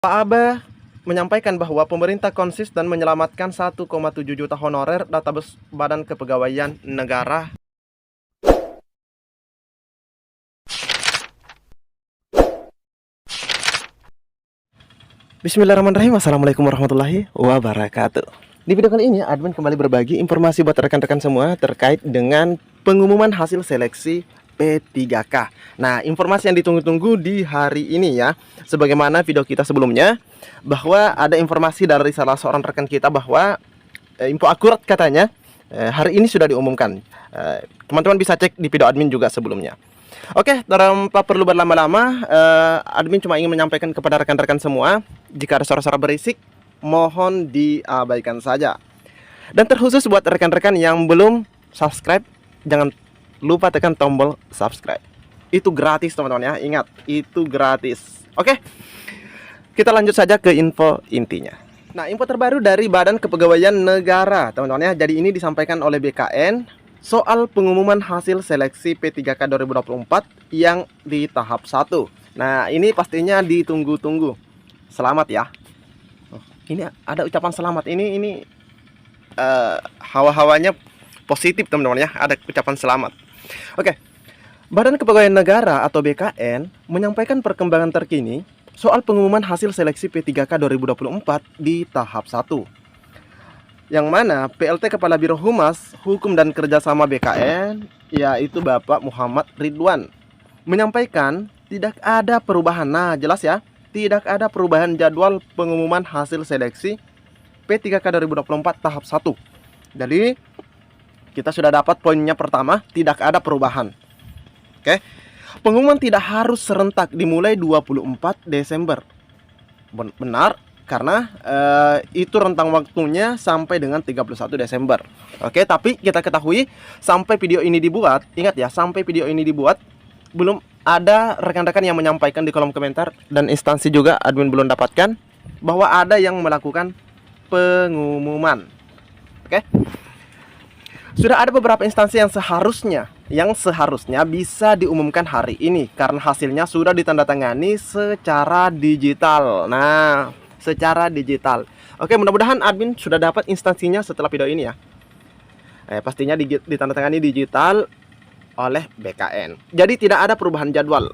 Pak Abe menyampaikan bahwa pemerintah konsisten menyelamatkan 1,7 juta honorer database Badan Kepegawaian Negara. Bismillahirrahmanirrahim. Assalamualaikum warahmatullahi wabarakatuh. Di video kali ini, admin kembali berbagi informasi buat rekan-rekan semua terkait dengan pengumuman hasil seleksi P3K. Nah, informasi yang ditunggu-tunggu di hari ini ya, sebagaimana video kita sebelumnya, bahwa ada informasi dari salah seorang rekan kita bahwa info akurat katanya hari ini sudah diumumkan. Teman-teman bisa cek di video admin juga sebelumnya. Oke, tanpa perlu berlama-lama, admin cuma ingin menyampaikan kepada rekan-rekan semua, jika ada suara-suara berisik, mohon diabaikan saja. Dan terkhusus buat rekan-rekan yang belum subscribe, jangan lupa tekan tombol subscribe. Itu gratis teman-teman ya, ingat, itu gratis. Oke, kita lanjut saja ke info intinya. Nah, info terbaru dari Badan Kepegawaian Negara teman-teman ya. Jadi ini disampaikan oleh BKN soal pengumuman hasil seleksi P3K 2024 yang di tahap 1. Nah, ini pastinya ditunggu-tunggu. Selamat ya. Ini ada ucapan selamat. Ini hawa-hawanya positif teman-teman ya. Ada ucapan selamat. Oke. Badan Kepegawaian Negara atau BKN menyampaikan perkembangan terkini soal pengumuman hasil seleksi P3K 2024 di tahap 1. Yang mana PLT Kepala Biro Humas Hukum dan Kerjasama BKN, yaitu Bapak Muhammad Ridwan, menyampaikan tidak ada perubahan. Nah, jelas ya, tidak ada perubahan jadwal pengumuman hasil seleksi P3K 2024 tahap 1. Jadi kita sudah dapat poinnya pertama, tidak ada perubahan. Oke. Pengumuman tidak harus serentak dimulai 24 Desember. Benar, karena itu rentang waktunya sampai dengan 31 Desember. Oke, tapi kita ketahui sampai video ini dibuat, ingat ya, sampai video ini dibuat belum ada rekan-rekan yang menyampaikan di kolom komentar, dan instansi juga admin belum dapatkan bahwa ada yang melakukan pengumuman. Oke. Sudah ada beberapa instansi yang seharusnya bisa diumumkan hari ini karena hasilnya sudah ditandatangani secara digital. Nah, secara digital. Oke, mudah-mudahan admin sudah dapat instansinya setelah video ini ya. Pastinya ditandatangani digital oleh BKN. Jadi tidak ada perubahan jadwal.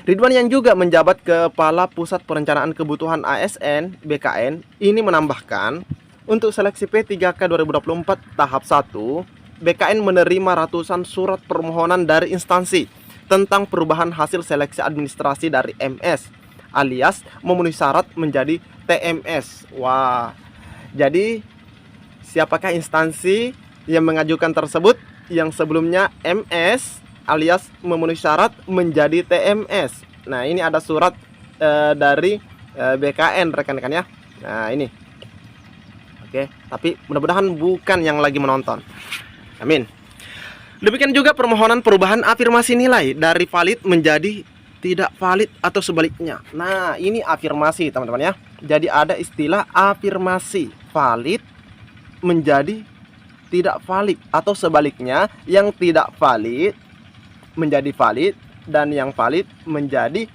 Ridwan yang juga menjabat Kepala Pusat Perencanaan Kebutuhan ASN BKN ini menambahkan, untuk seleksi P3K 2024 tahap 1, BKN menerima ratusan surat permohonan dari instansi tentang perubahan hasil seleksi administrasi dari MS alias memenuhi syarat menjadi TMS. Wah, jadi siapakah instansi yang mengajukan tersebut yang sebelumnya MS alias memenuhi syarat menjadi TMS? Nah, ini ada surat dari BKN rekan-rekan ya. Nah, ini. Oke, tapi mudah-mudahan bukan yang lagi menonton. Amin. Demikian juga permohonan perubahan afirmasi nilai dari valid menjadi tidak valid atau sebaliknya. Nah, ini afirmasi teman-teman ya. Jadi ada istilah afirmasi, valid menjadi tidak valid atau sebaliknya, yang tidak valid menjadi valid dan yang valid menjadi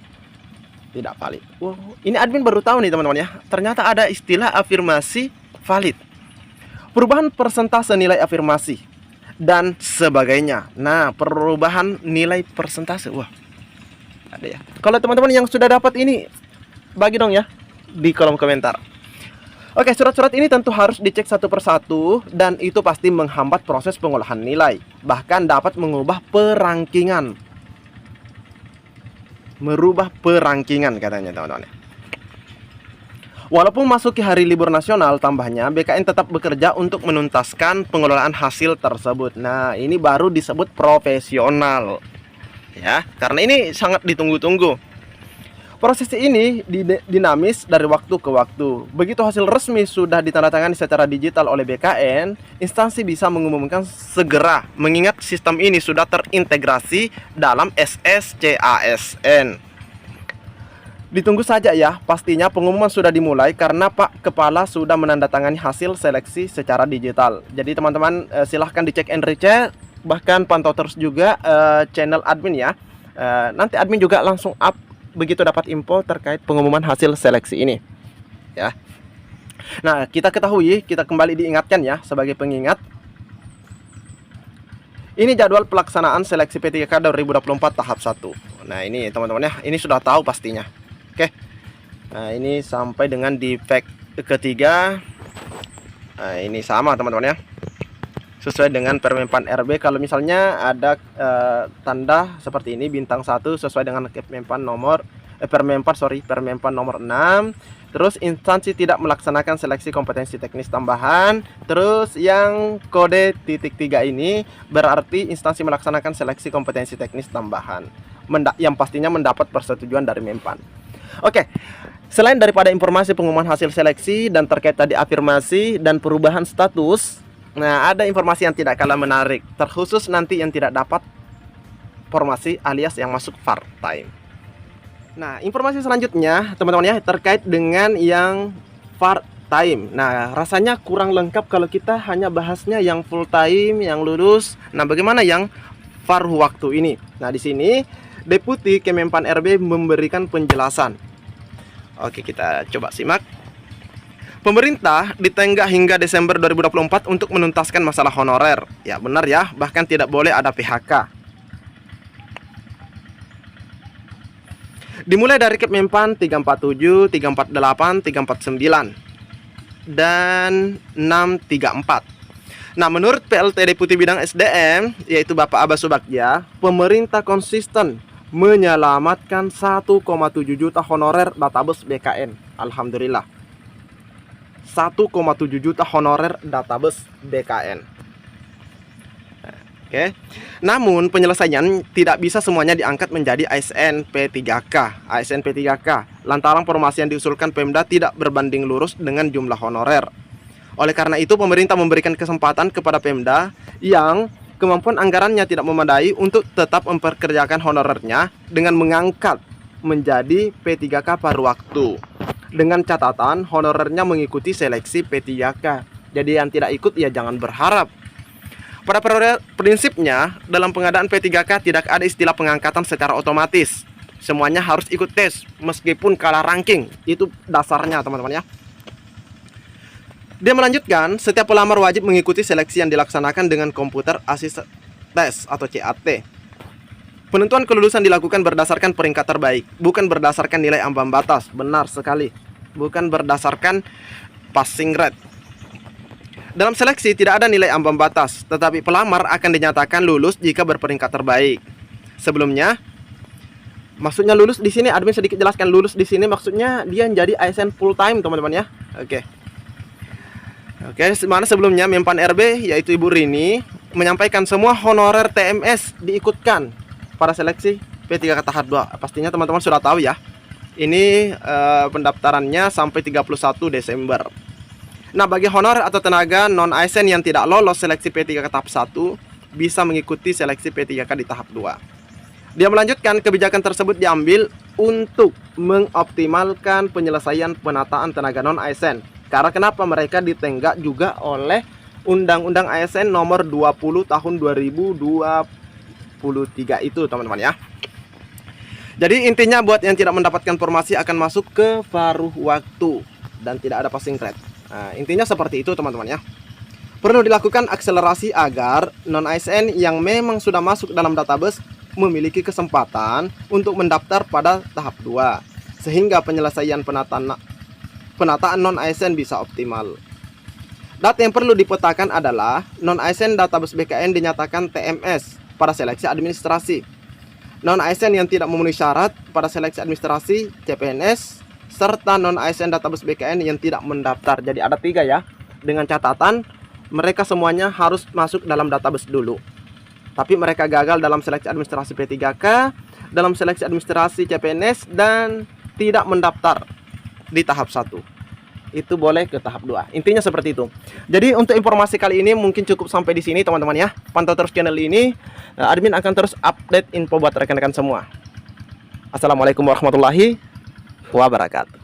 tidak valid. Wow, ini admin baru tahu nih teman-teman ya. Ternyata ada istilah afirmasi valid, perubahan persentase nilai afirmasi dan sebagainya. Nah, perubahan nilai persentase, wah, ada ya. Kalau teman-teman yang sudah dapat ini, bagi dong ya di kolom komentar. Oke, surat-surat ini tentu harus dicek satu persatu, dan itu pasti menghambat proses pengolahan nilai, bahkan dapat mengubah perangkingan. Merubah perangkingan katanya teman-teman. Walaupun masuki hari libur nasional, tambahnya BKN tetap bekerja untuk menuntaskan pengelolaan hasil tersebut. Nah, ini baru disebut profesional ya, karena ini sangat ditunggu-tunggu. Proses ini dinamis dari waktu ke waktu. Begitu hasil resmi sudah ditandatangani secara digital oleh BKN, instansi bisa mengumumkan segera, mengingat sistem ini sudah terintegrasi dalam SSCASN. Ditunggu saja ya, pastinya pengumuman sudah dimulai karena Pak Kepala sudah menandatangani hasil seleksi secara digital. Jadi teman-teman silahkan dicek and recheck, bahkan pantau terus juga channel admin ya. Nanti admin juga langsung up begitu dapat info terkait pengumuman hasil seleksi ini ya. Nah, kita ketahui, kita kembali diingatkan ya sebagai pengingat. Ini jadwal pelaksanaan seleksi P3K 2024 tahap 1. Nah, ini teman-teman ya, ini sudah tahu pastinya. Oke. Nah, ini sampai dengan di pack ketiga. Nah, ini sama teman-teman ya. Sesuai dengan Permenpan RB, kalau misalnya ada tanda seperti ini bintang 1 sesuai dengan Permenpan nomor Permenpan nomor 6. Terus instansi tidak melaksanakan seleksi kompetensi teknis tambahan. Terus yang kode titik 3 ini berarti instansi melaksanakan seleksi kompetensi teknis tambahan, yang pastinya mendapat persetujuan dari Menpan. Oke, selain daripada informasi pengumuman hasil seleksi dan terkait tadi afirmasi dan perubahan status, nah ada informasi yang tidak kalah menarik, terkhusus nanti yang tidak dapat formasi alias yang masuk part time. Nah, informasi selanjutnya teman-teman ya, terkait dengan yang part time. Nah, rasanya kurang lengkap kalau kita hanya bahasnya yang full time, yang lulus. Nah, bagaimana yang paruh waktu ini? Nah, di sini Deputi Kemenpan RB memberikan penjelasan. Oke, kita coba simak. Pemerintah ditenggak hingga Desember 2024 untuk menuntaskan masalah honorer. Ya, benar ya, bahkan tidak boleh ada PHK. Dimulai dari Kemenpan 347, 348, 349 dan 634. Nah, menurut PLT Deputi Bidang SDM, yaitu Bapak Abbas Subagja, pemerintah konsisten menyelamatkan 1,7 juta honorer database BKN. Alhamdulillah. 1,7 juta honorer database BKN. Oke. Namun penyelesaian tidak bisa semuanya diangkat menjadi ASN P3K. ASN P3K lantaran formasi yang diusulkan Pemda tidak berbanding lurus dengan jumlah honorer. Oleh karena itu pemerintah memberikan kesempatan kepada Pemda yang kemampuan anggarannya tidak memadai untuk tetap memperkerjakan honorernya dengan mengangkat menjadi P3K paruh waktu. Dengan catatan honorernya mengikuti seleksi P3K. Jadi yang tidak ikut ya jangan berharap. Pada prinsipnya, dalam pengadaan P3K tidak ada istilah pengangkatan secara otomatis. Semuanya harus ikut tes, meskipun kalah ranking. Itu dasarnya teman-teman ya. Dia melanjutkan, setiap pelamar wajib mengikuti seleksi yang dilaksanakan dengan komputer assisted test atau CAT. Penentuan kelulusan dilakukan berdasarkan peringkat terbaik, bukan berdasarkan nilai ambang batas. Benar sekali, bukan berdasarkan passing rate. Dalam seleksi tidak ada nilai ambang batas, tetapi pelamar akan dinyatakan lulus jika berperingkat terbaik. Sebelumnya, maksudnya lulus di sini admin sedikit jelaskan, lulus di sini maksudnya dia menjadi ASN full time teman-teman ya. Oke, mana sebelumnya Menpan RB yaitu Ibu Rini menyampaikan semua honorer TMS diikutkan pada seleksi P3K tahap 2. Pastinya teman-teman sudah tahu ya. Ini pendaftarannya sampai 31 Desember. Nah, bagi honorer atau tenaga non-ASN yang tidak lolos seleksi P3K tahap 1 bisa mengikuti seleksi P3K di tahap 2. Dia melanjutkan, kebijakan tersebut diambil untuk mengoptimalkan penyelesaian penataan tenaga non-ASN. Karena kenapa mereka ditenggak juga oleh Undang-Undang ASN nomor 20 tahun 2023 itu teman-teman ya. Jadi intinya buat yang tidak mendapatkan formasi akan masuk ke paruh waktu dan tidak ada passing grade. Nah, intinya seperti itu teman-teman ya. Perlu dilakukan akselerasi agar non-ASN yang memang sudah masuk dalam database memiliki kesempatan untuk mendaftar pada tahap 2 sehingga penyelesaian penataan non-ASN bisa optimal. Data yang perlu dipetakan adalah non-ASN database BKN dinyatakan TMS pada seleksi administrasi. Non-ASN yang tidak memenuhi syarat pada seleksi administrasi CPNS serta non-ASN database BKN yang tidak mendaftar. Jadi ada 3 ya. Dengan catatan mereka semuanya harus masuk dalam database dulu. Tapi mereka gagal dalam seleksi administrasi P3K, dalam seleksi administrasi CPNS dan tidak mendaftar di tahap 1. Itu boleh ke tahap 2. Intinya seperti itu. Jadi untuk informasi kali ini mungkin cukup sampai di sini teman-teman ya. Pantau terus channel ini. Admin akan terus update info buat rekan-rekan semua. Assalamualaikum warahmatullahi wabarakatuh.